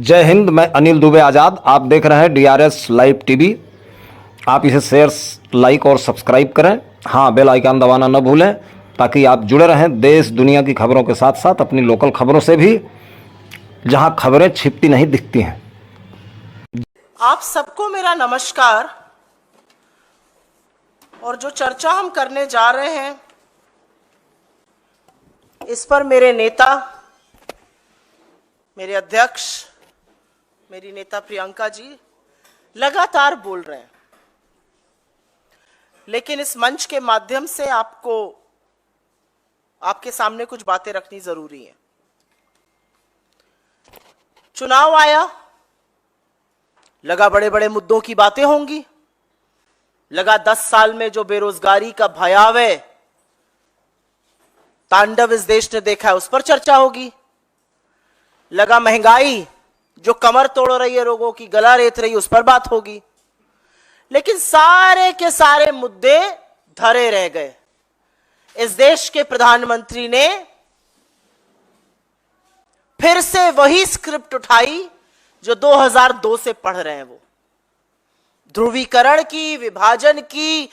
जय हिंद। मैं अनिल दुबे आज़ाद। आप देख रहे हैं डीआरएस लाइव टीवी। आप इसे शेयर, लाइक और सब्सक्राइब करें। हाँ, बेल आइकन दबाना न भूलें ताकि आप जुड़े रहें देश दुनिया की खबरों के साथ साथ अपनी लोकल खबरों से भी, जहां खबरें छिपती नहीं दिखती हैं। आप सबको मेरा नमस्कार। और जो चर्चा हम करने जा रहे हैं, इस पर मेरे नेता, मेरे अध्यक्ष, मेरी नेता प्रियंका जी लगातार बोल रहे हैं, लेकिन इस मंच के माध्यम से आपको, आपके सामने कुछ बातें रखनी जरूरी है। चुनाव आया, लगा बड़े बड़े मुद्दों की बातें होंगी, लगा 10 साल में जो बेरोजगारी का भयावह तांडव इस देश ने देखा है उस पर चर्चा होगी, लगा महंगाई जो कमर तोड़ रही है, लोगों की गला रेत रही है, उस पर बात होगी। लेकिन सारे के सारे मुद्दे धरे रह गए। इस देश के प्रधानमंत्री ने फिर से वही स्क्रिप्ट उठाई जो 2002 से पढ़ रहे हैं। वो ध्रुवीकरण की, विभाजन की,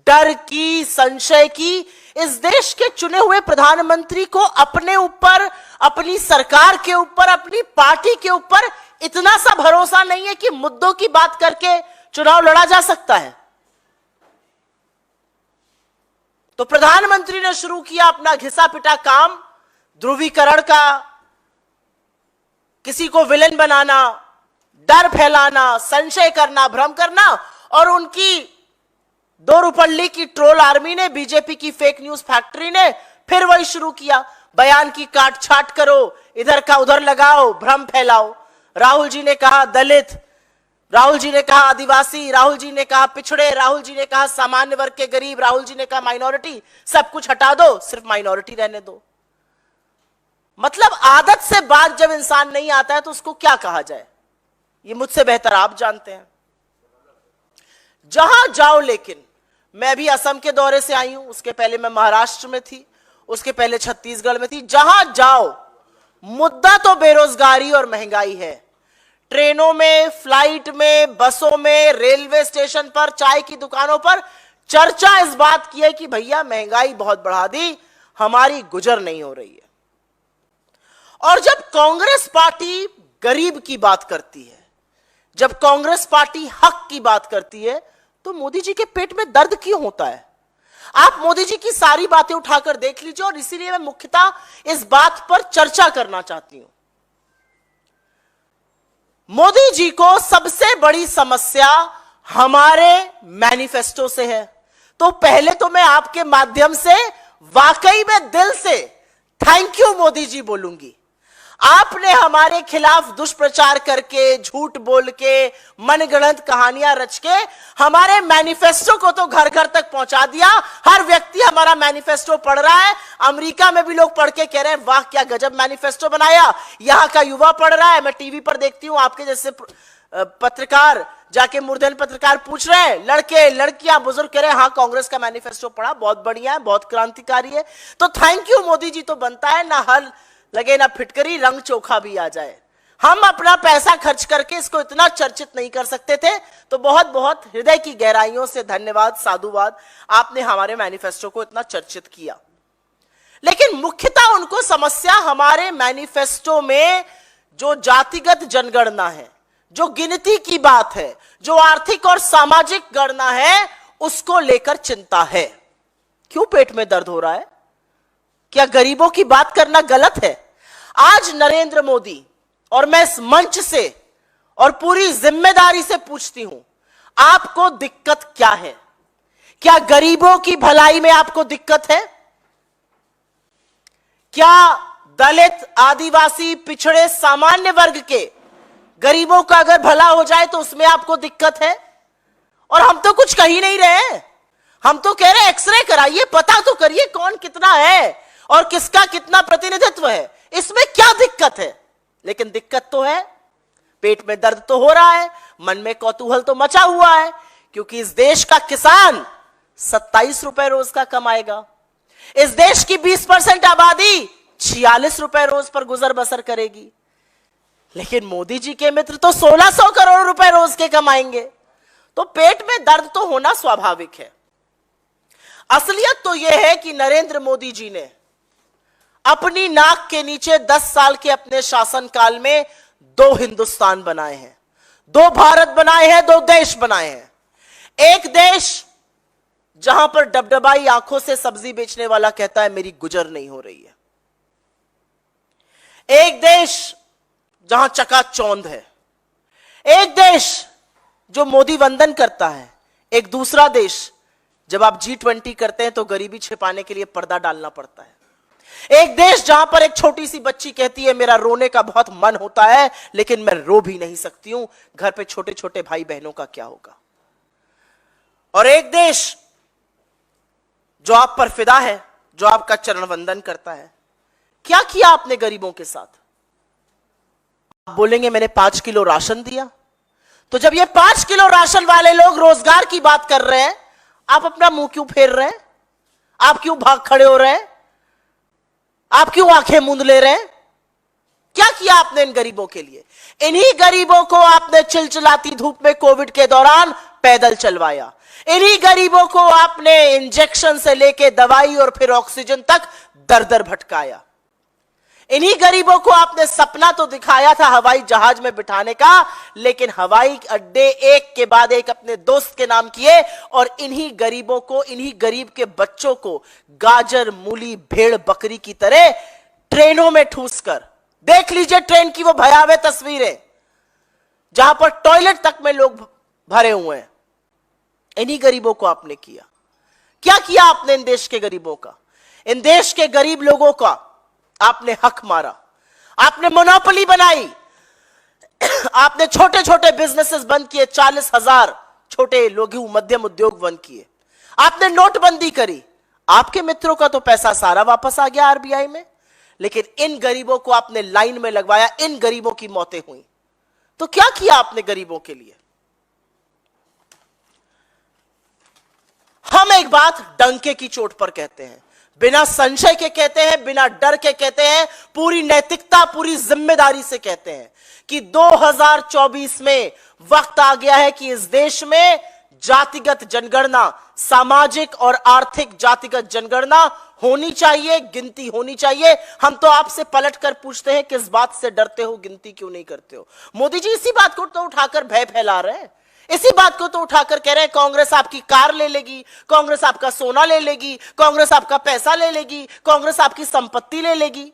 डर की, संशय की। इस देश के चुने हुए प्रधानमंत्री को अपने ऊपर, अपनी सरकार के ऊपर, अपनी पार्टी के ऊपर इतना सा भरोसा नहीं है कि मुद्दों की बात करके चुनाव लड़ा जा सकता है। तो प्रधानमंत्री ने शुरू किया अपना घिसा पिटा काम, ध्रुवीकरण का, किसी को विलेन बनाना, डर फैलाना, संशय करना, भ्रम करना। और उनकी दो रुपल्ली की ट्रोल आर्मी ने, बीजेपी की फेक न्यूज फैक्ट्री ने फिर वही शुरू किया। बयान की काट छाट करो, इधर का उधर लगाओ, भ्रम फैलाओ। राहुल जी ने कहा दलित, राहुल जी ने कहा आदिवासी, राहुल जी ने कहा पिछड़े, राहुल जी ने कहा सामान्य वर्ग के गरीब, राहुल जी ने कहा माइनॉरिटी। सब कुछ हटा दो, सिर्फ माइनॉरिटी रहने दो। मतलब आदत से बात जब इंसान नहीं आता है तो उसको क्या कहा जाए, ये मुझसे बेहतर आप जानते हैं। जहां जाओ, लेकिन मैं भी असम के दौरे से आई हूं, उसके पहले मैं महाराष्ट्र में थी, उसके पहले छत्तीसगढ़ में थी। जहां जाओ मुद्दा तो बेरोजगारी और महंगाई है। ट्रेनों में, फ्लाइट में, बसों में, रेलवे स्टेशन पर, चाय की दुकानों पर चर्चा इस बात की है कि भैया महंगाई बहुत बढ़ा दी, हमारी गुजर नहीं हो रही है। और जब कांग्रेस पार्टी गरीब की बात करती है, जब कांग्रेस पार्टी हक की बात करती है, तो मोदी जी के पेट में दर्द क्यों होता है? आप मोदी जी की सारी बातें उठाकर देख लीजिए। और इसीलिए मैं मुख्यतः इस बात पर चर्चा करना चाहती हूं। मोदी जी को सबसे बड़ी समस्या हमारे मैनिफेस्टो से है। तो पहले तो मैं आपके माध्यम से वाकई में दिल से थैंक यू मोदी जी बोलूंगी। आपने हमारे खिलाफ दुष्प्रचार करके, झूठ बोल के, मनगढ़ंत कहानियां रच के हमारे मैनिफेस्टो को तो घर घर तक पहुंचा दिया। हर व्यक्ति हमारा मैनिफेस्टो पढ़ रहा है। अमेरिका में भी लोग पढ़ के कह रहे हैं वाह क्या गजब मैनिफेस्टो बनाया। यहां का युवा पढ़ रहा है। मैं टीवी पर देखती हूं, आपके जैसे पत्रकार जाके मूर्धन पत्रकार पूछ रहे हैं, लड़के लड़कियां बुजुर्ग कह रहे हैं हाँ कांग्रेस का मैनिफेस्टो पढ़ा, बहुत बढ़िया है, बहुत क्रांतिकारी है। तो थैंक यू मोदी जी तो बनता है, ना हल लगे ना फिटकरी, रंग चोखा भी आ जाए। हम अपना पैसा खर्च करके इसको इतना चर्चित नहीं कर सकते थे। तो बहुत बहुत हृदय की गहराइयों से धन्यवाद, साधुवाद, आपने हमारे मैनिफेस्टो को इतना चर्चित किया। लेकिन मुख्यतः उनको समस्या हमारे मैनिफेस्टो में जो जातिगत जनगणना है, जो गिनती की बात है, जो आर्थिक और सामाजिक गणना है, उसको लेकर चिंता है। क्यों पेट में दर्द हो रहा है? क्या गरीबों की बात करना गलत है? आज नरेंद्र मोदी, और मैं इस मंच से और पूरी जिम्मेदारी से पूछती हूं, आपको दिक्कत क्या है? क्या गरीबों की भलाई में आपको दिक्कत है? क्या दलित, आदिवासी, पिछड़े, सामान्य वर्ग के गरीबों का अगर भला हो जाए तो उसमें आपको दिक्कत है? और हम तो कुछ कह ही नहीं रहे। हम तो कह रहे एक्सरे कराइए, पता तो करिए कौन कितना है और किसका कितना प्रतिनिधित्व है, इसमें क्या दिक्कत है? लेकिन दिक्कत तो है, पेट में दर्द तो हो रहा है, मन में कौतूहल तो मचा हुआ है। क्योंकि इस देश का किसान 27 रुपए रोज का कमाएगा। इस देश की 20% आबादी 46 रुपए रोज पर गुजर बसर करेगी। लेकिन मोदी जी के मित्र तो 1600 करोड़ रुपए रोज के कमाएंगे। तो पेट में दर्द तो होना स्वाभाविक है। असलियत तो यह है कि नरेंद्र मोदी जी ने अपनी नाक के नीचे 10 साल के अपने शासनकाल में 2 हिंदुस्तान बनाए हैं, 2 भारत बनाए हैं, 2 देश बनाए हैं। एक देश जहां पर डबडबाई आंखों से सब्जी बेचने वाला कहता है मेरी गुजर नहीं हो रही है। एक देश जहां चकाचौंध है। एक देश जो मोदी वंदन करता है। एक दूसरा देश जब आप G20 करते हैं तो गरीबी छिपाने के लिए पर्दा डालना पड़ता है। एक देश जहां पर एक छोटी सी बच्ची कहती है मेरा रोने का बहुत मन होता है लेकिन मैं रो भी नहीं सकती हूं, घर पे छोटे छोटे भाई बहनों का क्या होगा। और एक देश जो आप पर फिदा है, जो आपका चरण वंदन करता है। क्या किया आपने गरीबों के साथ? आप बोलेंगे मैंने 5 किलो राशन दिया। तो जब ये 5 किलो राशन वाले लोग रोजगार की बात कर रहे हैं, आप अपना मुंह क्यों फेर रहे हैं? आप क्यों भाग खड़े हो रहे हैं? आप क्यों आंखें मूंद ले रहे हैं? क्या किया आपने इन गरीबों के लिए? इन्हीं गरीबों को आपने चिलचिलाती धूप में कोविड के दौरान पैदल चलवाया। इन्हीं गरीबों को आपने इंजेक्शन से लेके दवाई और फिर ऑक्सीजन तक दर दर भटकाया। इन्हीं गरीबों को आपने सपना तो दिखाया था हवाई जहाज में बिठाने का, लेकिन हवाई अड्डे एक के बाद एक अपने दोस्त के नाम किए और इन्हीं गरीबों को, इन्हीं गरीब के बच्चों को गाजर, मूली, भेड़, बकरी की तरह ट्रेनों में ठूस कर, देख लीजिए ट्रेन की वो भयावह तस्वीरें जहां पर टॉयलेट तक में लोग भरे हुए हैं। इन्हीं गरीबों को आपने किया। क्या किया आपने इन देश के गरीबों का? इन देश के गरीब लोगों का आपने हक मारा, आपने मोनोपोली बनाई, आपने छोटे छोटे बिजनेसेस बंद किए, 40,000 छोटे लघु मध्यम उद्योग बंद किए, आपने नोटबंदी करी। आपके मित्रों का तो पैसा सारा वापस आ गया आरबीआई में, लेकिन इन गरीबों को आपने लाइन में लगवाया, इन गरीबों की मौतें हुई। तो क्या किया आपने गरीबों के लिए? हम एक बात डंके की चोट पर कहते हैं, बिना संशय के कहते हैं, बिना डर के कहते हैं, पूरी नैतिकता, पूरी जिम्मेदारी से कहते हैं कि 2024 में वक्त आ गया है कि इस देश में जातिगत जनगणना, सामाजिक और आर्थिक जातिगत जनगणना होनी चाहिए, गिनती होनी चाहिए। हम तो आपसे पलटकर पूछते हैं किस बात से डरते हो, गिनती क्यों नहीं करते हो? मोदी जी इसी बात को तो उठाकर भय फैला रहे हैं, इसी बात को तो उठाकर कह रहे हैं कांग्रेस आपकी कार ले लेगी, कांग्रेस आपका सोना ले लेगी, कांग्रेस आपका पैसा ले लेगी, कांग्रेस आपकी संपत्ति ले लेगी।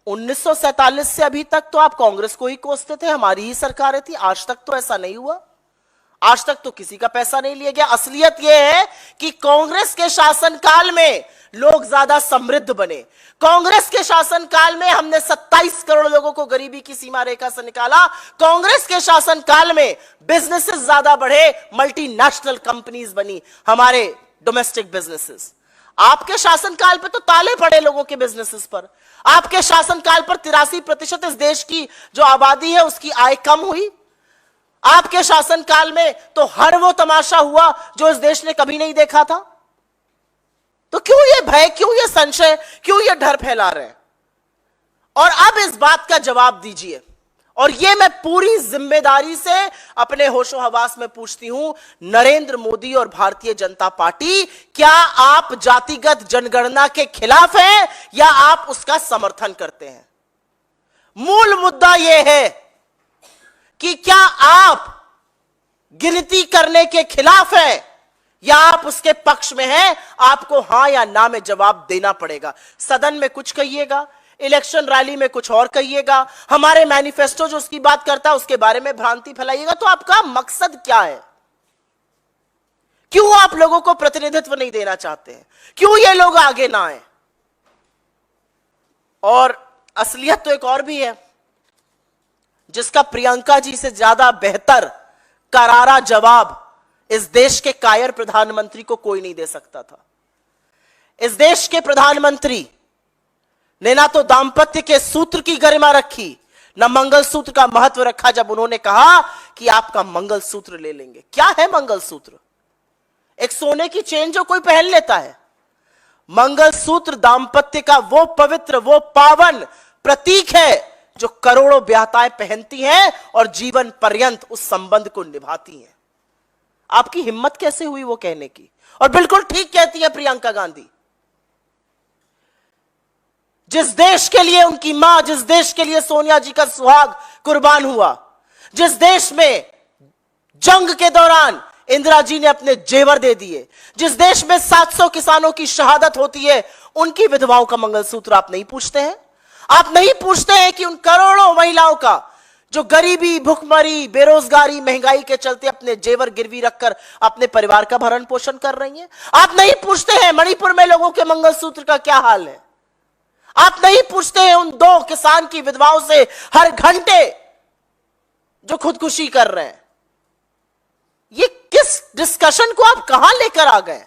1947 से अभी तक तो आप कांग्रेस को ही कोसते थे, हमारी ही सरकारें थी। आज तक तो ऐसा नहीं हुआ, आज तक तो किसी का पैसा नहीं लिया गया। असलियत यह है कि कांग्रेस के शासनकाल में लोग ज्यादा समृद्ध बने। कांग्रेस के शासनकाल में हमने 27 करोड़ लोगों को गरीबी की सीमा रेखा से निकाला। कांग्रेस के शासनकाल में बिजनेसेस ज्यादा बढ़े, मल्टीनेशनल कंपनीज बनी, हमारे डोमेस्टिक बिजनेसेस। आपके शासनकाल पे तो ताले पड़े लोगों के बिजनेसेस पर। आपके शासनकाल पर 83% इस देश की जो आबादी है उसकी आय कम हुई। आपके शासनकाल में तो हर वो तमाशा हुआ जो इस देश ने कभी नहीं देखा था। तो क्यों ये भय, क्यों ये संशय, क्यों ये डर फैला रहे हैं? और अब इस बात का जवाब दीजिए, और ये मैं पूरी जिम्मेदारी से अपने होशो हवास में पूछती हूं, नरेंद्र मोदी और भारतीय जनता पार्टी, क्या आप जातिगत जनगणना के खिलाफ हैं या आप उसका समर्थन करते हैं? मूल मुद्दा यह है कि क्या आप गिनती करने के खिलाफ हैं या आप उसके पक्ष में हैं? आपको हां या ना में जवाब देना पड़ेगा। सदन में कुछ कहिएगा, इलेक्शन रैली में कुछ और कहिएगा, हमारे मैनिफेस्टो जो उसकी बात करता है उसके बारे में भ्रांति फैलाइएगा। तो आपका मकसद क्या है? क्यों आप लोगों को प्रतिनिधित्व नहीं देना चाहते हैं? क्यों ये लोग आगे ना आए? और असलियत तो एक और भी है जिसका प्रियंका जी से ज्यादा बेहतर करारा जवाब इस देश के कायर प्रधानमंत्री को कोई नहीं दे सकता था। इस देश के प्रधानमंत्री ने ना तो दाम्पत्य के सूत्र की गरिमा रखी, ना मंगलसूत्र का महत्व रखा जब उन्होंने कहा कि आपका मंगलसूत्र ले लेंगे। क्या है मंगलसूत्र? एक सोने की चेन जो कोई पहन लेता है। मंगलसूत्र दाम्पत्य का वो पवित्र, वो पावन प्रतीक है जो करोड़ों ब्याहताएं पहनती हैं और जीवन पर्यंत उस संबंध को निभाती हैं। आपकी हिम्मत कैसे हुई वो कहने की? और बिल्कुल ठीक कहती है प्रियंका गांधी। जिस देश के लिए उनकी मां, जिस देश के लिए सोनिया जी का सुहाग कुर्बान हुआ, जिस देश में जंग के दौरान इंदिरा जी ने अपने जेवर दे दिए, जिस देश में 700 किसानों की शहादत होती है, उनकी विधवाओं का मंगलसूत्र आप नहीं पूछते हैं? आप नहीं पूछते हैं कि उन करोड़ों महिलाओं का जो गरीबी, भुखमरी, बेरोजगारी, महंगाई के चलते अपने जेवर गिरवी रखकर अपने परिवार का भरण पोषण कर रही हैं? आप नहीं पूछते हैं मणिपुर में लोगों के मंगलसूत्र का क्या हाल है? आप नहीं पूछते हैं उन 2 किसान की विधवाओं से हर घंटे जो खुदकुशी कर रहे हैं? ये किस डिस्कशन को आप कहां लेकर आ गए?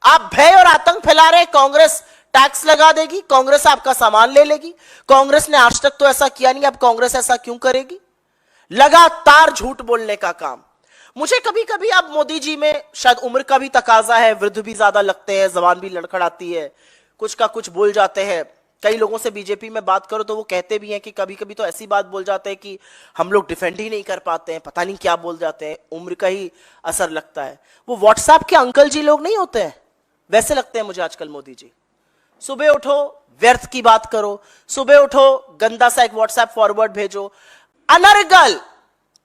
आप भय और आतंक फैला रहे। कांग्रेस टैक्स लगा देगी, कांग्रेस आपका सामान ले लेगी। कांग्रेस ने आज तक तो ऐसा किया नहीं, अब कांग्रेस ऐसा क्यों करेगी? लगातार झूठ बोलने का काम। मुझे कभी कभी अब मोदी जी में शायद उम्र का भी तकाजा है, वृद्ध भी ज्यादा लगते हैं, जबान भी लड़खड़ाती है, कुछ का कुछ बोल जाते हैं। कई लोगों से बीजेपी में बात करो तो वो कहते भी हैं कि कभी कभी तो ऐसी बात बोल जाते हैं कि हम लोग डिफेंड ही नहीं कर पाते हैं, पता नहीं क्या बोल जाते हैं, उम्र का ही असर लगता है। वो व्हाट्सएप के अंकल जी लोग नहीं होते हैं, वैसे लगते हैं मुझे आजकल मोदी जी। सुबह उठो व्यर्थ की बात करो, सुबह उठो गंदा सा एक व्हाट्सएप फॉरवर्ड भेजो, अनर्गल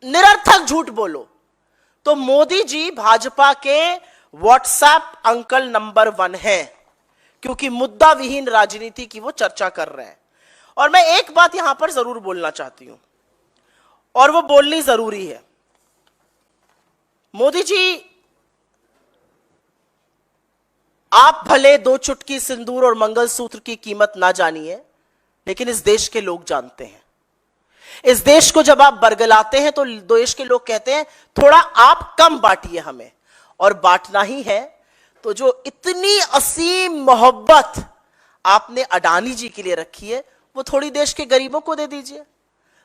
निरर्थक झूठ बोलो। तो मोदी जी भाजपा के व्हाट्सएप अंकल नंबर 1 है, क्योंकि मुद्दा विहीन राजनीति की वो चर्चा कर रहे हैं। और मैं एक बात यहां पर जरूर बोलना चाहती हूं, और वो बोलनी जरूरी है। मोदी जी, आप भले 2 चुटकी सिंदूर और मंगलसूत्र की कीमत ना जानिए, लेकिन इस देश के लोग जानते हैं। इस देश को जब आप बरगलाते हैं तो देश के लोग कहते हैं थोड़ा आप कम बांटिए हमें, और बांटना ही है तो जो इतनी असीम मोहब्बत आपने अडानी जी के लिए रखी है, वो थोड़ी देश के गरीबों को दे दीजिए,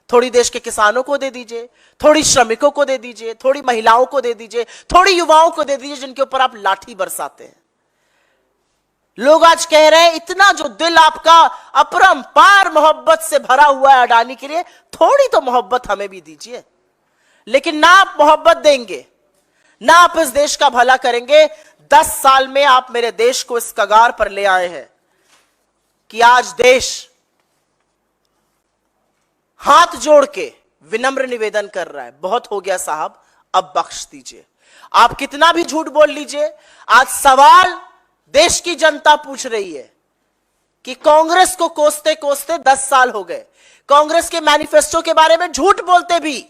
थोड़ी देश के किसानों को दे दीजिए, थोड़ी श्रमिकों को दे दीजिए, थोड़ी महिलाओं को दे दीजिए, थोड़ी युवाओं को दे दीजिए जिनके ऊपर आप लाठी बरसाते हैं। लोग आज कह रहे हैं इतना जो दिल आपका अपरंपार मोहब्बत से भरा हुआ है अडानी के लिए, थोड़ी तो मोहब्बत हमें भी दीजिए। लेकिन ना आप मोहब्बत देंगे, ना आप इस देश का भला करेंगे। 10 साल में आप मेरे देश को इस कगार पर ले आए हैं कि आज देश हाथ जोड़ के विनम्र निवेदन कर रहा है, बहुत हो गया साहब, अब बख्श दीजिए। आप कितना भी झूठ बोल लीजिए, आज सवाल देश की जनता पूछ रही है कि कांग्रेस को कोसते कोसते 10 साल हो गए, कांग्रेस के मैनिफेस्टो के बारे में झूठ बोलते भी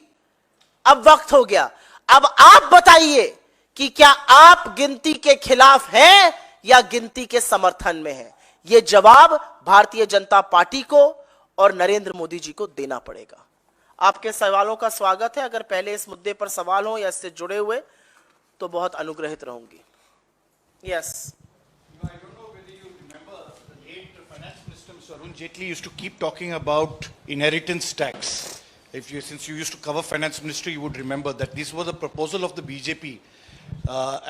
अब वक्त हो गया। अब आप बताइए कि क्या आप गिनती के खिलाफ हैं या गिनती के समर्थन में हैं? यह जवाब भारतीय जनता पार्टी को और नरेंद्र मोदी जी को देना पड़ेगा। आपके सवालों का स्वागत है। अगर पहले इस मुद्दे पर सवाल हो या इससे जुड़े हुए तो बहुत अनुग्रहित रहूंगी। Yes. I don't know whether you remember the late Finance Minister Mr. Arun Jaitley used to keep talking about inheritance tax. Since you used to cover Finance Ministry, you would remember that this was a proposal of the BJP,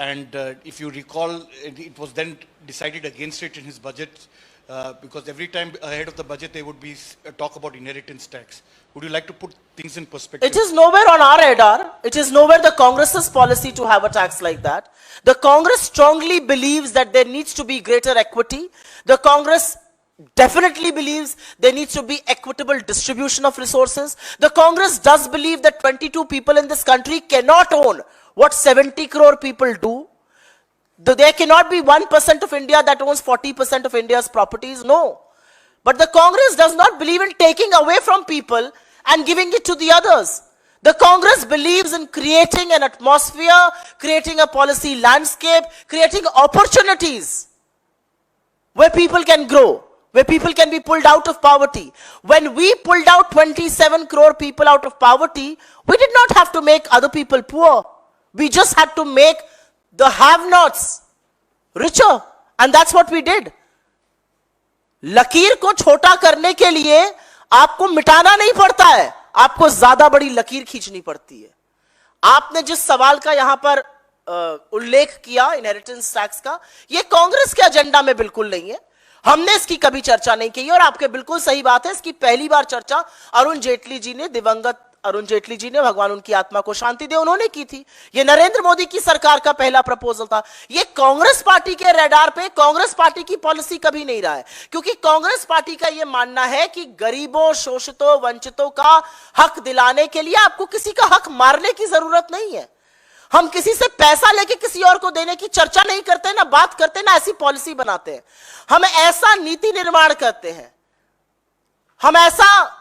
and if you recall, it was then decided against it in his budget because every time ahead of the budget there would be talk about inheritance tax. Would you like to put things in perspective? It is nowhere on our radar. It is nowhere the Congress's policy to have a tax like that. The Congress strongly believes that there needs to be greater equity. The Congress definitely believes there needs to be equitable distribution of resources. The Congress does believe that 22 people in this country cannot own what 70 crore people do. There cannot be 1% of India that owns 40% of India's properties. No. But the Congress does not believe in taking away from people and giving it to the others. The Congress believes in creating an atmosphere, creating a policy landscape, creating opportunities where people can grow, where people can be pulled out of poverty. When we pulled out 27 crore people out of poverty, we did not have to make other people poor. We just had to make the have-nots richer. And that's what we did. लकीर को छोटा करने के लिए आपको मिटाना नहीं पड़ता है, आपको ज्यादा बड़ी लकीर खींचनी पड़ती है। आपने जिस सवाल का यहां पर उल्लेख किया इनहेरिटेंस टैक्स का, यह कांग्रेस के एजेंडा में बिल्कुल नहीं है। हमने इसकी कभी चर्चा नहीं की और आपके बिल्कुल सही बात है, इसकी पहली बार चर्चा अरुण जेटली जी ने, दिवंगत अरुण जेटली जी ने, भगवान उनकी आत्मा को शांति दे, उन्होंने की थी। यह नरेंद्र मोदी की सरकार का पहला प्रपोजल था। यह कांग्रेस पार्टी के रडार पे, कांग्रेस पार्टी की पॉलिसी कभी नहीं रहा है, क्योंकि कांग्रेस पार्टी का यह मानना है कि गरीबों, शोषितों, वंचितों का हक दिलाने के लिए आपको किसी का हक मारने की जरूरत नहीं है। हम किसी से पैसा लेके किसी और को देने की चर्चा नहीं करते, ना बात करते, ना ऐसी पॉलिसी बनाते हैं। हम ऐसा नीति निर्माण करते हैं, हम ऐसा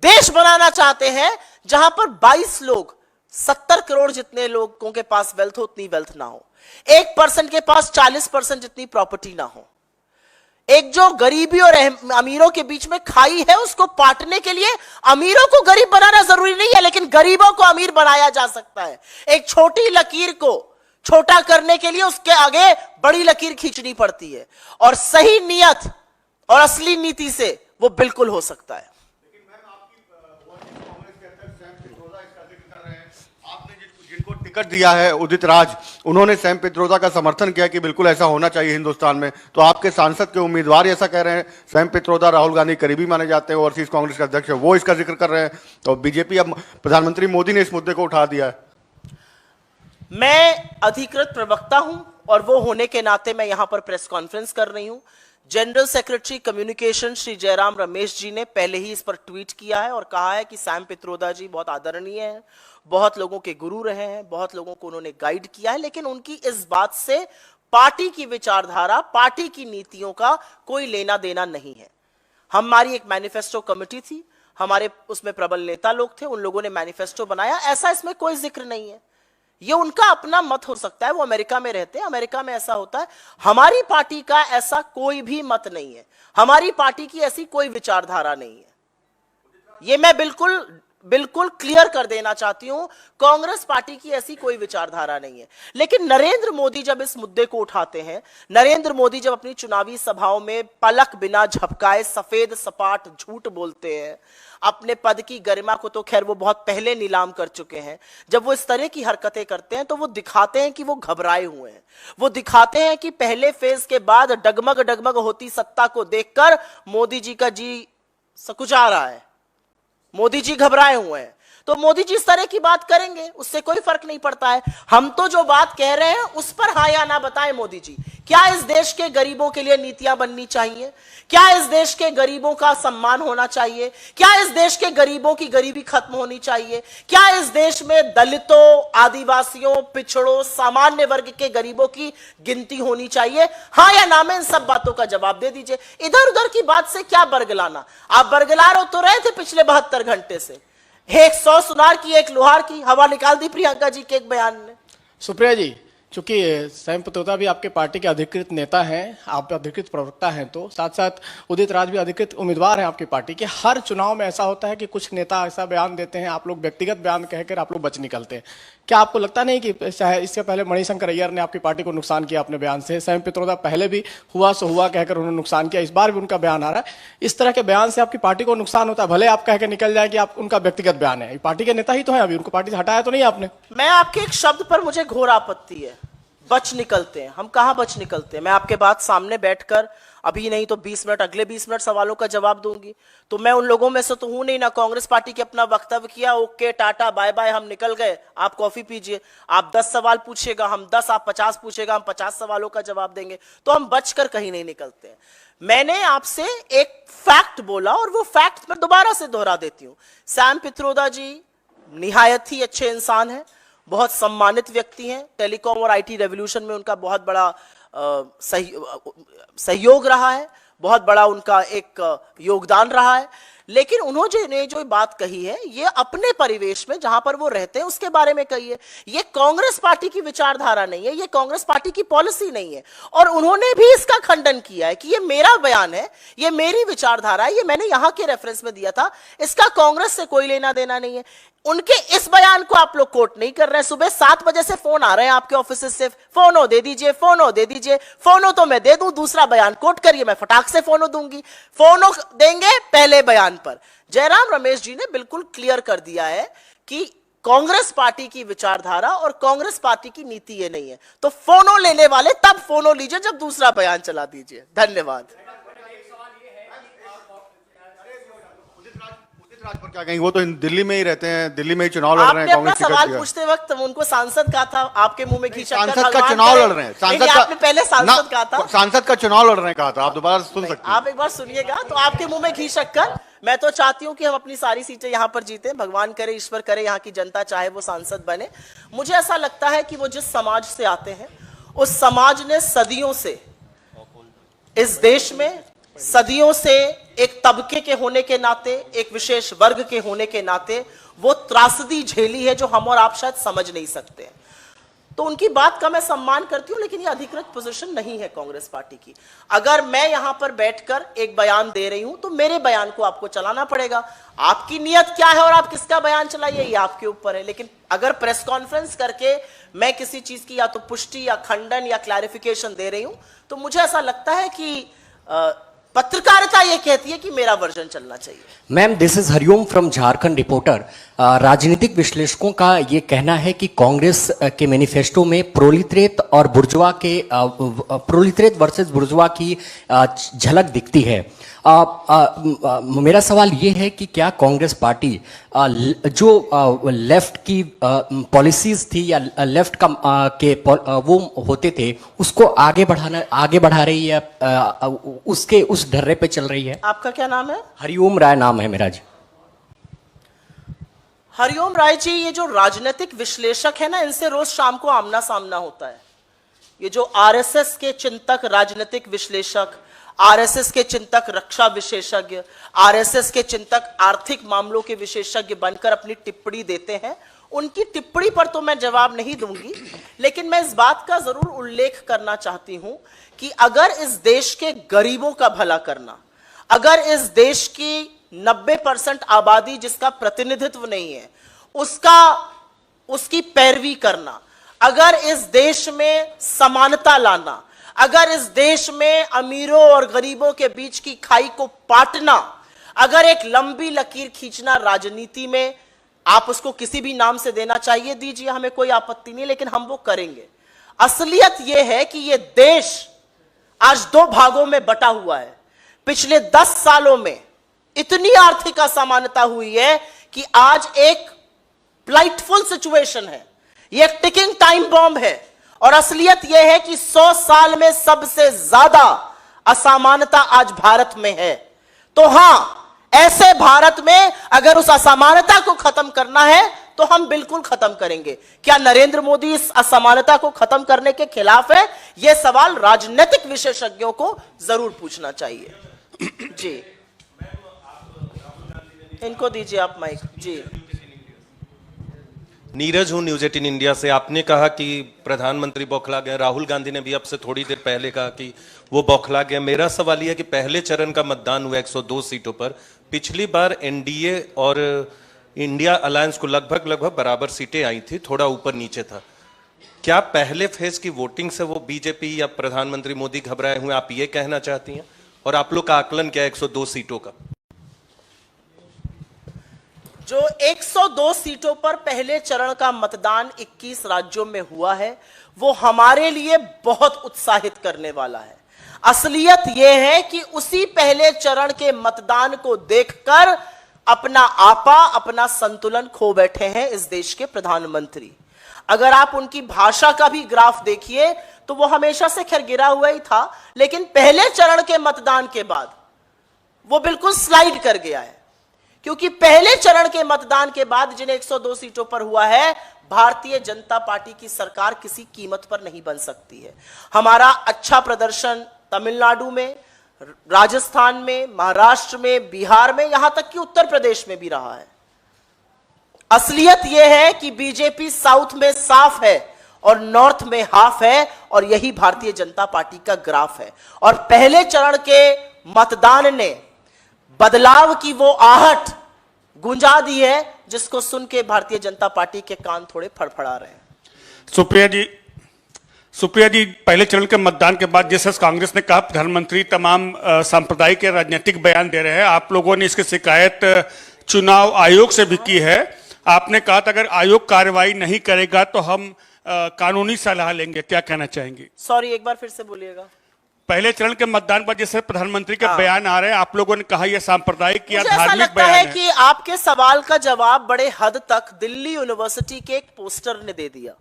देश बनाना चाहते हैं जहां पर 22 लोग, 70 करोड़ जितने लोगों के पास वेल्थ हो उतनी वेल्थ ना हो, 1% के पास 40% जितनी प्रॉपर्टी ना हो। एक जो गरीबी और अमीरों के बीच में खाई है उसको पाटने के लिए अमीरों को गरीब बनाना जरूरी नहीं है, लेकिन गरीबों को अमीर बनाया जा सकता है। एक छोटी लकीर को छोटा करने के लिए उसके आगे बड़ी लकीर खींचनी पड़ती है, और सही नियत और असली नीति से वो बिल्कुल हो सकता है। जिनको टिकट दिया है उदित राज, उन्होंने सैम पित्रोदा का समर्थन किया कि बिल्कुल ऐसा होना चाहिए हिंदुस्तान में। तो आपके सांसद के उम्मीदवार ऐसा कह रहे हैं। सैम पित्रोदा राहुल गांधी करीबी माने जाते हैं, ओवरसीज कांग्रेस के अध्यक्ष है, वो इसका जिक्र कर रहे हैं। तो बीजेपी, अब प्रधानमंत्री मोदी ने इस मुद्दे को उठा दिया है। मैं अधिकृत प्रवक्ता हूं और वो होने के नाते मैं यहां पर प्रेस कॉन्फ्रेंस कर रही हूं। General secretary communication Shri Jairam Ramesh ji ने पहले ही इस पर ट्वीट किया है और कहा है कि सैम पित्रोदा जी बहुत आदरणीय हैं, बहुत लोगों के गुरु रहे हैं, बहुत लोगों को उन्होंने गाइड किया है, लेकिन उनकी इस बात से पार्टी की विचारधारा, पार्टी की नीतियों का कोई लेना देना नहीं है। हमारी एक मैनिफेस्टो कमेटी थी, हमारे उसमें प्रबल नेता लोग थे, उन लोगों ने मैनिफेस्टो बनाया, ऐसा इसमें कोई जिक्र नहीं है। ये उनका अपना मत हो सकता है, वो अमेरिका में रहते हैं, अमेरिका में ऐसा होता है। हमारी पार्टी का ऐसा कोई भी मत नहीं है, हमारी पार्टी की ऐसी कोई विचारधारा नहीं है। ये मैं बिल्कुल क्लियर कर देना चाहती हूं, कांग्रेस पार्टी की ऐसी कोई विचारधारा नहीं है। लेकिन नरेंद्र मोदी जब इस मुद्दे को उठाते हैं, नरेंद्र मोदी जब अपनी चुनावी सभाओं में पलक बिना झपकाए सफेद सपाट झूठ बोलते हैं, अपने पद की गरिमा को तो खैर वो बहुत पहले नीलाम कर चुके हैं, जब वो इस तरह की हरकतें करते हैं तो वो दिखाते हैं कि वो घबराए हुए हैं। वो दिखाते हैं कि पहले फेज के बाद डगमग डगमग होती सत्ता को देखकर मोदी जी का जी सकुचा रहा है, मोदी जी घबराए हुए हैं। तो मोदी जी इस तरह की बात करेंगे, उससे कोई फर्क नहीं पड़ता है। हम तो जो बात कह रहे हैं उस पर हाँ या ना बताएं मोदी जी। क्या इस देश के गरीबों के लिए नीतियां बननी चाहिए? क्या इस देश के गरीबों का सम्मान होना चाहिए? क्या इस देश के गरीबों की गरीबी खत्म होनी चाहिए? क्या इस देश में दलितों, आदिवासियों, पिछड़ों, सामान्य वर्ग के गरीबों की गिनती होनी चाहिए? हाँ या ना में इन सब बातों का जवाब दे दीजिए। इधर उधर की बात से क्या बरगलाना? आप बरगला तो रहे थे पिछले 72 घंटे से। एक 100 सुनार की, एक लोहार की हवा निकाल दी प्रियंका जी के एक बयान ने। सुप्रिया जी, चूंकि सैम पित्रोदा भी आपके पार्टी के अधिकृत नेता हैं, आप अधिकृत प्रवक्ता हैं, तो साथ साथ उदित राज भी अधिकृत उम्मीदवार हैं आपकी पार्टी के। हर चुनाव में ऐसा होता है कि कुछ नेता ऐसा बयान देते हैं, आप लोग व्यक्तिगत बयान कहकर आप लोग बच निकलते हैं। क्या आपको लगता नहीं कि इससे पहले मणिशंकर अय्यर ने आपकी पार्टी को नुकसान किया अपने बयान से? सैम पित्रोदा पहले भी हुआ सो हुआ कहकर उन्होंने नुकसान किया, इस बार भी उनका बयान आ रहा है। इस तरह के बयान से आपकी पार्टी को नुकसान होता है, भले आप कहकर निकल जाए कि आप उनका व्यक्तिगत बयान है, पार्टी के नेता ही तो है, अभी उनको पार्टी से हटाया तो नहीं आपने। मैं आपके एक शब्द पर मुझे घोर आपत्ति है, बच निकलते हैं। हम कहां बच निकलते हैं? मैं आपके बात सामने बैठकर अभी नहीं तो 20 मिनट, अगले 20 मिनट सवालों का जवाब दूंगी। तो मैं उन लोगों में से तो हूं नहीं ना। कांग्रेस पार्टी के अपना वक्तव्य किया, ओके टाटा बाय बाय, हम निकल गए, आप कॉफी पीजिए। आप 10 सवाल पूछेगा, हम 10, आप 50 पूछेगा, हम 50 सवालों का जवाब देंगे। तो हम बचकर कहीं नहीं निकलते हैं। मैंने आपसे एक फैक्ट बोला और वो फैक्ट मैं दोबारा से दोहरा देती हूं। सैम पित्रोदा जी निहायत ही अच्छे इंसान हैं, बहुत सम्मानित व्यक्ति हैं। टेलीकॉम और आईटी रेवोल्यूशन में उनका बहुत बड़ा सहयोग रहा है, बहुत बड़ा उनका एक योगदान रहा है। लेकिन उन्होंने जो बात कही है ये अपने परिवेश में जहां पर वो रहते हैं उसके बारे में कही है। ये कांग्रेस पार्टी की विचारधारा नहीं है, ये कांग्रेस पार्टी की पॉलिसी नहीं है। और उन्होंने भी इसका खंडन किया है कि ये मेरा बयान है, ये मेरी विचारधारा है, ये मैंने यहां के रेफरेंस में दिया था, इसका कांग्रेस से कोई लेना देना नहीं है। उनके इस बयान को आप लोग कोट नहीं कर रहे हैं। सुबह 7 बजे से फोन आ रहे हैं आपके ऑफिस से, फोनो दे दीजिए, फोनो दे दीजिए। फोनो तो मैं दे दूं, दूसरा बयान कोट करिए, मैं फटाक से फोनो दूंगी। फोनो देंगे पहले बयान पर। जयराम रमेश जी ने बिल्कुल क्लियर कर दिया है कि कांग्रेस पार्टी की विचारधारा और कांग्रेस पार्टी की नीति ये नहीं है। तो फोनो लेने वाले तब फोनो लीजिए जब दूसरा बयान चला दीजिए। धन्यवाद। राज पर क्या कहेंगे? वो तो दिल्ली में ही रहते हैं, दिल्ली में ही चुनाव लड़ रहे आपने हैं, अपना कांग्रेस टिकट सवाल दिया। पूछते वक्त उनको सांसद कहा था, आपके मुंह में घी शक्कर सांसद का भगवान चुनाव करे। लड़ रहे हैं, नहीं, सांसद आपने पहले सांसद कहा था, सांसद का चुनाव लड़ रहे हैं कहा था। आप दोबारा सुन सकते हैं। आप एक बार सुनिएगा। तो आपके मुंह में घी शक्कर। मैं तो चाहती हूं कि हम अपनी सारी सीटें यहां पर जीते। भगवान करे, ईश्वर करे, यहां की जनता चाहे वो सांसद बने। मुझे ऐसा लगता है कि वो जिस समाज से आते हैं, उस समाज ने सदियों से इस देश में, सदियों से एक तबके के होने के नाते, एक विशेष वर्ग के होने के नाते वो त्रासदी झेली है जो हम और आप शायद समझ नहीं सकते हैं। तो उनकी बात का मैं सम्मान करती हूं, लेकिन ये अधिकृत पोजीशन नहीं है कांग्रेस पार्टी की। अगर मैं यहां पर बैठकर एक बयान दे रही हूं तो मेरे बयान को आपको चलाना पड़ेगा। आपकी नीयत क्या है और आप किसका बयान चलाइए, ये आपके ऊपर है। लेकिन अगर प्रेस कॉन्फ्रेंस करके मैं किसी चीज की या तो पुष्टि या खंडन या क्लैरिफिकेशन दे रही हूं, तो मुझे ऐसा लगता है कि पत्रकारिता ये कहती है कि मेरा वर्जन चलना चाहिए। Ma'am, this is Hariom from Jharkhand reporter. राजनीतिक विश्लेषकोों का ये कहना है कि कांग्रेस के मैनिफेस्टो में प्रोलितरेट और बुर्जुआ के प्रोलितरेट वर्सेस बुर्जुआ की झलक दिखती है। मेरा सवाल ये है कि क्या कांग्रेस पार्टी जो लेफ्ट की पॉलिसीज थी या लेफ्ट का वो होते थे उसको आगे बढ़ा रही है, उसके उस ढर्रे पे चल रही है? आपका क्या नाम है? हरिओम राय नाम है मेरा जी। हरिओम राय जी, ये जो राजनीतिक विश्लेषक है ना, इनसे रोज शाम को आमना सामना होता है। ये जो आरएसएस के चिंतक, राजनीतिक विश्लेषक, आरएसएस के चिंतक रक्षा विशेषज्ञ, आरएसएस के चिंतक आर्थिक मामलों के विशेषज्ञ बनकर अपनी टिप्पणी देते हैं, उनकी टिप्पणी पर तो मैं जवाब नहीं दूंगी। लेकिन मैं इस बात का जरूर उल्लेख करना चाहती हूं कि अगर इस देश के गरीबों का भला करना, अगर इस देश की 90% आबादी जिसका प्रतिनिधित्व नहीं है उसकी पैरवी करना, अगर इस देश में समानता लाना, अगर इस देश में अमीरों और गरीबों के बीच की खाई को पाटना, अगर एक लंबी लकीर खींचना राजनीति में, आप उसको किसी भी नाम से देना चाहिए दीजिए, हमें कोई आपत्ति नहीं, लेकिन हम वो करेंगे। असलियत यह है कि यह देश आज दो भागों में बटा हुआ है। पिछले 10 सालों में इतनी आर्थिक असमानता हुई है कि आज एक प्लाइटफुल सिचुएशन है, यह एक टिकिंग टाइम बॉम्ब है। और असलियत यह है कि 100 साल में सबसे ज्यादा असमानता आज भारत में है। तो हां, ऐसे भारत में अगर उस असमानता को खत्म करना है तो हम बिल्कुल खत्म करेंगे। क्या नरेंद्र मोदी इस असमानता को खत्म करने के खिलाफ है? यह सवाल राजनीतिक विशेषज्ञों को जरूर पूछना चाहिए। जी, इनको दीजिए आप माइक। जी, नीरज हूं, न्यूज 18 इंडिया से। आपने कहा कि प्रधानमंत्री बौखला गए, राहुल गांधी ने भी अब से थोड़ी देर पहले कहा कि वो बौखला गए। मेरा सवाल यह है कि पहले चरण का मतदान हुआ 102 सीटों पर। पिछली बार एनडीए और इंडिया अलायंस को लगभग बराबर सीटें आई थी, थोड़ा ऊपर नीचे था। क्या पहले फेज की वोटिंग से वो बीजेपी या प्रधानमंत्री मोदी घबराए हुए, आप ये कहना चाहती हैं? और आप लोग का आकलन क्या है 102 सीटों का? जो 102 सीटों पर पहले चरण का मतदान 21 राज्यों में हुआ है, वो हमारे लिए बहुत उत्साहित करने वाला है। असलियत यह है कि उसी पहले चरण के मतदान को देखकर अपना आपा, अपना संतुलन खो बैठे हैं इस देश के प्रधानमंत्री। अगर आप उनकी भाषा का भी ग्राफ देखिए तो वो हमेशा से खैर गिरा हुआ ही था, लेकिन पहले चरण के मतदान के बाद वो बिल्कुल स्लाइड कर गया है। क्योंकि पहले चरण के मतदान के बाद जिन 102 सीटों पर हुआ है, भारतीय जनता पार्टी की सरकार किसी कीमत पर नहीं बन सकती है। हमारा अच्छा प्रदर्शन तमिलनाडु में, राजस्थान में, महाराष्ट्र में, बिहार में, यहां तक कि उत्तर प्रदेश में भी रहा है। असलियत यह है कि बीजेपी साउथ में साफ है और नॉर्थ में हाफ है, और यही भारतीय जनता पार्टी का ग्राफ है। और पहले चरण के मतदान ने बदलाव की वो आहट गुंजा दी है जिसको सुन के भारतीय जनता पार्टी के कान थोड़े फड़फड़ा रहे हैं। सुप्रिया जी, पहले चरण के मतदान के बाद जैसे कांग्रेस ने कहा प्रधानमंत्री तमाम सांप्रदायिक या राजनीतिक बयान दे रहे हैं, आप लोगों ने इसकी शिकायत चुनाव आयोग से भी की है। आपने कहा था अगर आयोग कार्रवाई नहीं करेगा तो हम कानूनी सलाह लेंगे, क्या कहना चाहेंगे? सॉरी, एक बार फिर से बोलिएगा। पहले चरण के मतदान पर जैसे प्रधानमंत्री के बयान आ रहे हैं, आप लोगों ने कहा यह सांप्रदायिक या मुझे ऐसा धार्मिक लगता बयान है है। कि आपके सवाल का जवाब बड़े हद तक दिल्ली यूनिवर्सिटी के एक पोस्टर ने दे दिया।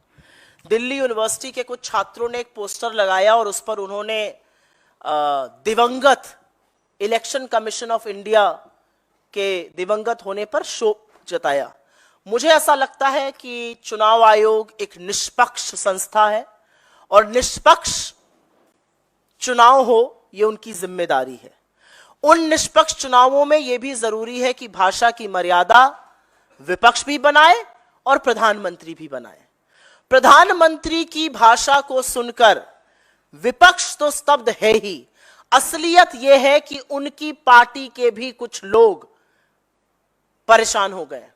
दिल्ली यूनिवर्सिटी के कुछ छात्रों ने एक पोस्टर लगाया और उस पर उन्होंने दिवंगत इलेक्शन कमीशन ऑफ इंडिया के दिवंगत होने पर शोक जताया। मुझे ऐसा लगता है कि चुनाव आयोग एक निष्पक्ष संस्था है और निष्पक्ष चुनाव हो ये उनकी जिम्मेदारी है। उन निष्पक्ष चुनावों में यह भी जरूरी है कि भाषा की मर्यादा विपक्ष भी बनाए और प्रधानमंत्री भी बनाए। प्रधानमंत्री की भाषा को सुनकर विपक्ष तो स्तब्ध है ही, असलियत यह है कि उनकी पार्टी के भी कुछ लोग परेशान हो गए।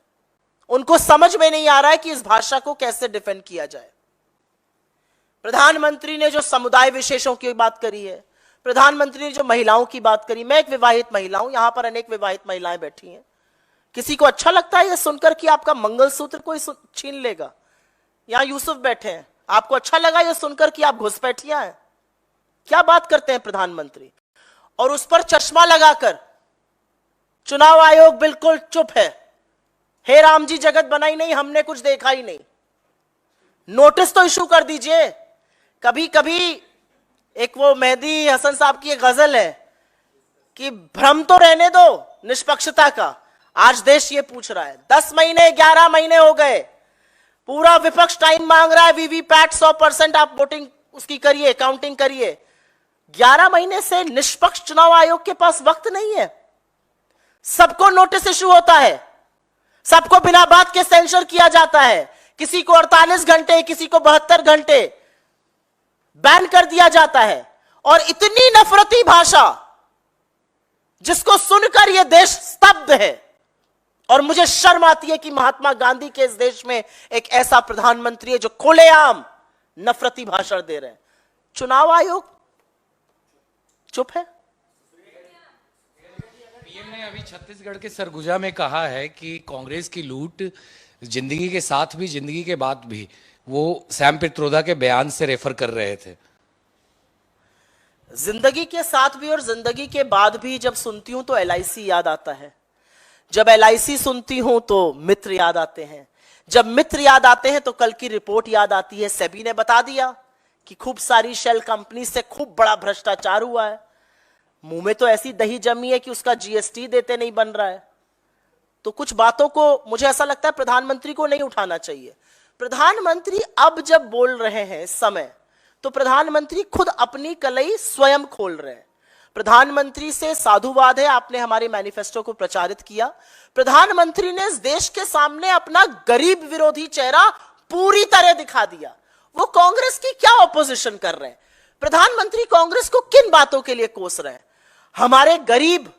उनको समझ में नहीं आ रहा है कि इस भाषा को कैसे डिफेंड किया जाए। प्रधानमंत्री ने जो समुदाय विशेषों की बात करी है, प्रधानमंत्री ने जो महिलाओं की बात करी, मैं एक विवाहित महिला हूं, यहां पर अनेक विवाहित महिलाएं बैठी हैं। किसी को अच्छा लगता है यह सुनकर कि आपका मंगलसूत्र कोई छीन लेगा? यहां यूसुफ बैठे हैं, आपको अच्छा लगा यह सुनकर कि आप घुसपैठियां हैं? क्या बात करते हैं प्रधानमंत्री? और उस पर चश्मा लगाकर चुनाव आयोग बिल्कुल चुप है। हे राम जी जगत बनाई नहीं, हमने कुछ देखा ही नहीं। नोटिस तो इशू कर दीजिए। कभी कभी एक वो मेहदी हसन साहब की एक गजल है कि भ्रम तो रहने दो निष्पक्षता का। आज देश ये पूछ रहा है, 10 महीने 11 महीने हो गए, पूरा विपक्ष टाइम मांग रहा है, वीवीपैट 100% आप वोटिंग उसकी करिए, काउंटिंग करिए। 11 महीने से निष्पक्ष चुनाव आयोग के पास वक्त नहीं है। सबको नोटिस इशू होता है, सबको बिना बात के सेंसर किया जाता है, किसी को 48 घंटे, किसी को 72 घंटे बैन कर दिया जाता है। और इतनी नफरती भाषा जिसको सुनकर यह देश स्तब्ध है। और मुझे शर्म आती है कि महात्मा गांधी के इस देश में एक ऐसा प्रधानमंत्री है जो खुलेआम नफरती भाषण दे रहे हैं। चुनाव आयोग चुप है। पीएम ने अभी छत्तीसगढ़ के सरगुजा में कहा है कि कांग्रेस की लूट जिंदगी के साथ भी जिंदगी के बाद भी, वो सैम पित्रोदा के बयान से रेफर कर रहे थे। जिंदगी के साथ भी और जिंदगी के बाद भी जब सुनती हूं तो एलआईसी याद आता है। जब एलआईसी सुनती हूं तो मित्र याद आते हैं। जब मित्र याद आते हैं तो कल की रिपोर्ट याद आती है। सेबी ने बता दिया कि खूब सारी शेल कंपनी से खूब बड़ा भ्रष्टाचार हुआ है। मुंह में तो ऐसी दही जमी है कि उसका जीएसटी देते नहीं बन रहा है। तो कुछ बातों को मुझे ऐसा लगता है प्रधानमंत्री को नहीं उठाना चाहिए। प्रधानमंत्री अब जब बोल रहे हैं इस समय, तो प्रधानमंत्री खुद अपनी कलई स्वयं खोल रहे हैं। प्रधानमंत्री से साधुवाद है, आपने हमारे मैनिफेस्टो को प्रचारित किया। प्रधानमंत्री ने इस देश के सामने अपना गरीब विरोधी चेहरा पूरी तरह दिखा दिया। वो कांग्रेस की क्या ऑपोजिशन कर रहे हैं? प्रधानमंत्री कांग्रेस को किन बातों के लिए कोस रहे हैं? हमारे गरीब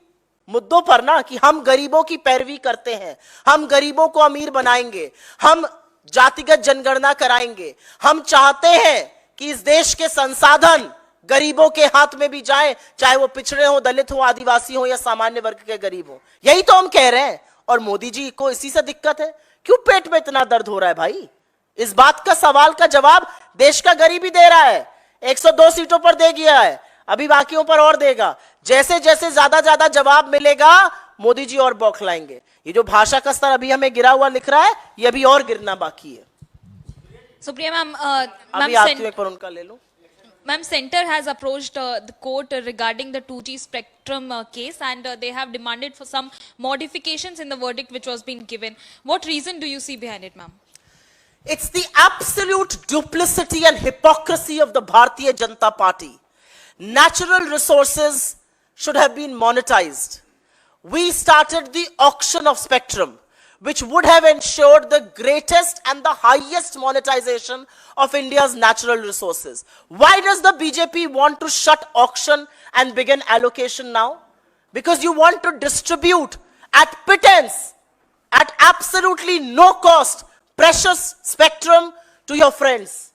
मुद्दों पर ना, कि हम गरीबों की पैरवी करते हैं, हम गरीबों को अमीर बनाएंगे, हम जातिगत जनगणना कराएंगे, हम चाहते हैं कि इस देश के संसाधन गरीबों के हाथ में भी जाए, चाहे वो पिछड़े हो, दलित हो, आदिवासी हो या सामान्य वर्ग के गरीब हो। यही तो हम कह रहे हैं। और मोदी जी को इसी से दिक्कत है। क्यों पेट में इतना दर्द हो रहा है भाई? इस बात का सवाल का जवाब देश का गरीब ही दे रहा है। 102 सीटों पर दे गया है, अभी बाकियों पर और देगा। जैसे जैसे ज्यादा जवाब मिलेगा मोदी जी और बौखलाएंगे। ये जो भाषा का स्तर अभी हमें गिरा हुआ लिख रहा है, ये अभी और गिरना बाकी है। सुप्रिया मैम, अभी आती हूं, एक बार उनका ले लो। Ma'am, Center has approached the court regarding the 2G spectrum case, and they have demanded for some modifications in the verdict which was being given. What reason do you see behind it, ma'am? It's the absolute duplicity and hypocrisy of the Bharatiya Janata Party. Natural resources should have been monetized. We started the auction of spectrum, which would have ensured the greatest and the highest monetization of India's natural resources. Why does the BJP want to shut auction and begin allocation now? Because you want to distribute at pittance, at absolutely no cost, precious spectrum to your friends.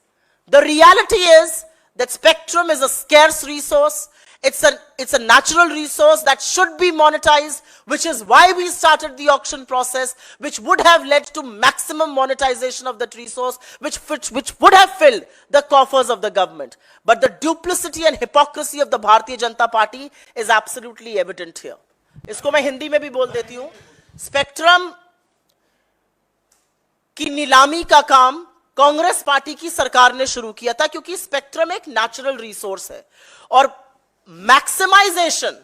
The reality is that spectrum is a scarce resource. It's a natural resource that should be monetized, which is why we started the auction process, which would have led to maximum monetization of that resource, which would have filled the coffers of the government. But the duplicity and hypocrisy of the Bharatiya Janata Party is absolutely evident here. इसको मैं हिंदी में भी बोल देती हूं. Spectrum की नीलामी का काम कांग्रेस पार्टी की सरकार ने शुरू किया था, क्योंकि स्पेक्ट्रम एक नेचुरल रिसोर्स है और मैक्सिमाइजेशन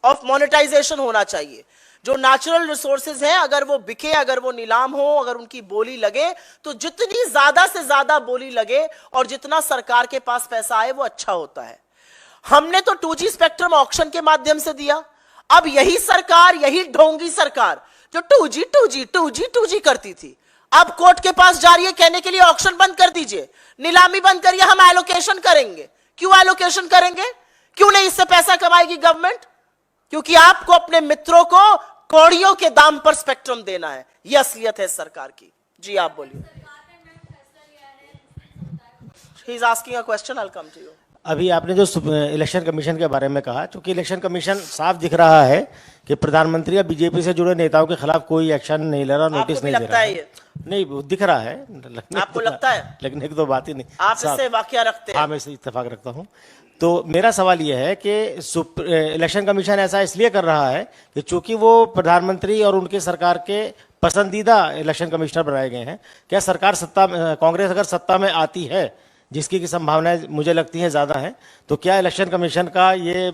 ऑफ मोनेटाइजेशन होना चाहिए. जो नेचुरल रिसोर्सेज हैं, अगर वो बिके, अगर वो नीलाम हो, अगर उनकी बोली लगे, तो जितनी ज्यादा से ज्यादा बोली लगे और जितना सरकार के पास पैसा आए वो अच्छा होता है. हमने तो 2G स्पेक्ट्रम ऑक्शन के माध्यम से दिया. अब यही सरकार, यही ढोंगी सरकार जो 2G करती थी, अब कोर्ट के पास जा रही है कहने के लिए ऑक्शन बंद कर दीजिए, नीलामी बंद करिए, हम एलोकेशन करेंगे. क्यों एलोकेशन करेंगे? क्यों नहीं इससे पैसा कमाएगी गवर्नमेंट? क्योंकि आपको अपने मित्रों को कौड़ियों के दाम पर स्पेक्ट्रम देना है. यह असलियत है सरकार की. जी आप बोलिए. He is asking a question, I will come to you. अभी आपने जो इलेक्शन कमीशन के बारे में कहा, क्योंकि इलेक्शन कमीशन साफ दिख रहा है कि प्रधानमंत्री या बीजेपी से जुड़े नेताओं के खिलाफ कोई एक्शन नहीं ले रहा, नोटिस नहीं दे रहा है. नहीं, वो दिख रहा है. आपको लगता है? लेकिन एक दो बात ही नहीं. आप इससे वाकया रखते हैं? हाँ, मैं इससे इत्तेफाक रखता हूँ. तो मेरा सवाल यह है कि इलेक्शन कमीशन ऐसा इसलिए कर रहा है कि चूंकि वो प्रधानमंत्री और उनकी सरकार के पसंदीदा इलेक्शन कमिश्नर बनाए गए हैं. क्या सरकार कांग्रेस अगर सत्ता में आती है, जिसकी की संभावनाएं मुझे लगती हैं ज्यादा हैं, तो क्या इलेक्शन कमीशन का ये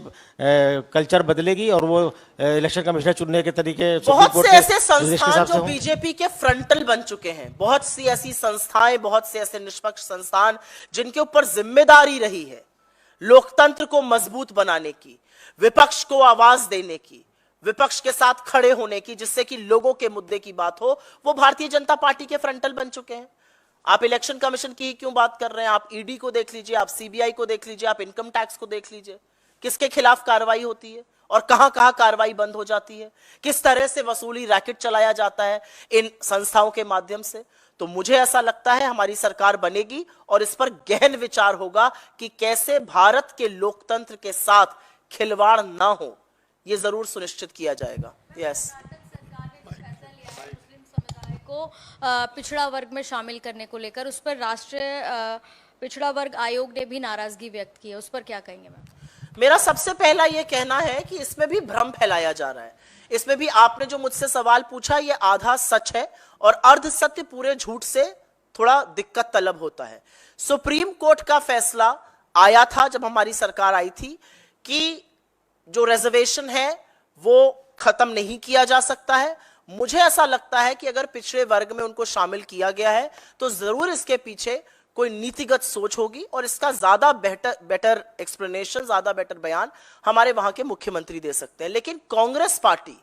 कल्चर बदलेगी और वो इलेक्शन कमिश्नर चुनने के तरीके बहुत से ऐसे संस्थान जो बीजेपी के फ्रंटल बन चुके हैं, बहुत सी ऐसी संस्थाएं, बहुत से ऐसे निष्पक्ष संस्थान जिनके ऊपर जिम्मेदारी रही है लोकतंत्र को मजबूत बनाने की, विपक्ष को आवाज देने की, विपक्ष के साथ खड़े होने की, जिससे कि लोगों के मुद्दे की बात हो, वो भारतीय जनता पार्टी के फ्रंटल बन चुके हैं. आप इलेक्शन कमीशन की क्यों बात कर रहे हैं? आप ईडी को देख लीजिए, आप सीबीआई को देख लीजिए, आप इनकम टैक्स को देख लीजिए. किसके खिलाफ कार्रवाई होती है और कहां कहां कार्रवाई बंद हो जाती है? किस तरह से वसूली रैकेट चलाया जाता है इन संस्थाओं के माध्यम से? तो मुझे ऐसा लगता है हमारी सरकार बनेगी और इस पर गहन विचार होगा कि कैसे भारत के लोकतंत्र के साथ खिलवाड़ ना हो, यह जरूर सुनिश्चित किया जाएगा. यस. को पिछड़ा वर्ग में शामिल करने को लेकर उस पर राष्ट्रीय पिछड़ा वर्ग आयोग ने भी नाराजगी व्यक्त की है, उस पर क्या कहेंगे मैम? मेरा सबसे पहला यह कहना है कि इसमें भी भ्रम फैलाया जा रहा है. इसमें भी आपने जो मुझसे सवाल पूछा, यह आधा सच है और अर्ध सत्य पूरे झूठ से थोड़ा दिक्कत तलब होता है. सुप्रीम कोर्ट का फैसला आया था जब हमारी सरकार आई थी कि जो रिजर्वेशन है वो खत्म नहीं किया जा सकता है. मुझे ऐसा लगता है कि अगर पिछड़े वर्ग में उनको शामिल किया गया है तो जरूर इसके पीछे कोई नीतिगत सोच होगी और इसका ज्यादा बेटर एक्सप्लेनेशन, ज्यादा बेटर बयान हमारे वहां के मुख्यमंत्री दे सकते हैं. लेकिन कांग्रेस पार्टी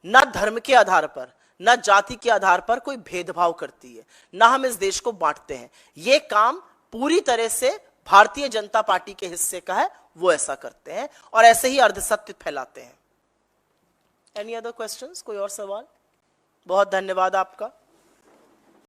न धर्म के आधार पर, न जाति के आधार पर कोई भेदभाव करती है, न हम इस देश को बांटते हैं. यह काम पूरी तरह से भारतीय जनता पार्टी के हिस्से का है, वो ऐसा करते हैं और ऐसे ही अर्धसत्य फैलाते हैं. Any other questions? कोई और सवाल? बहुत धन्यवाद आपका.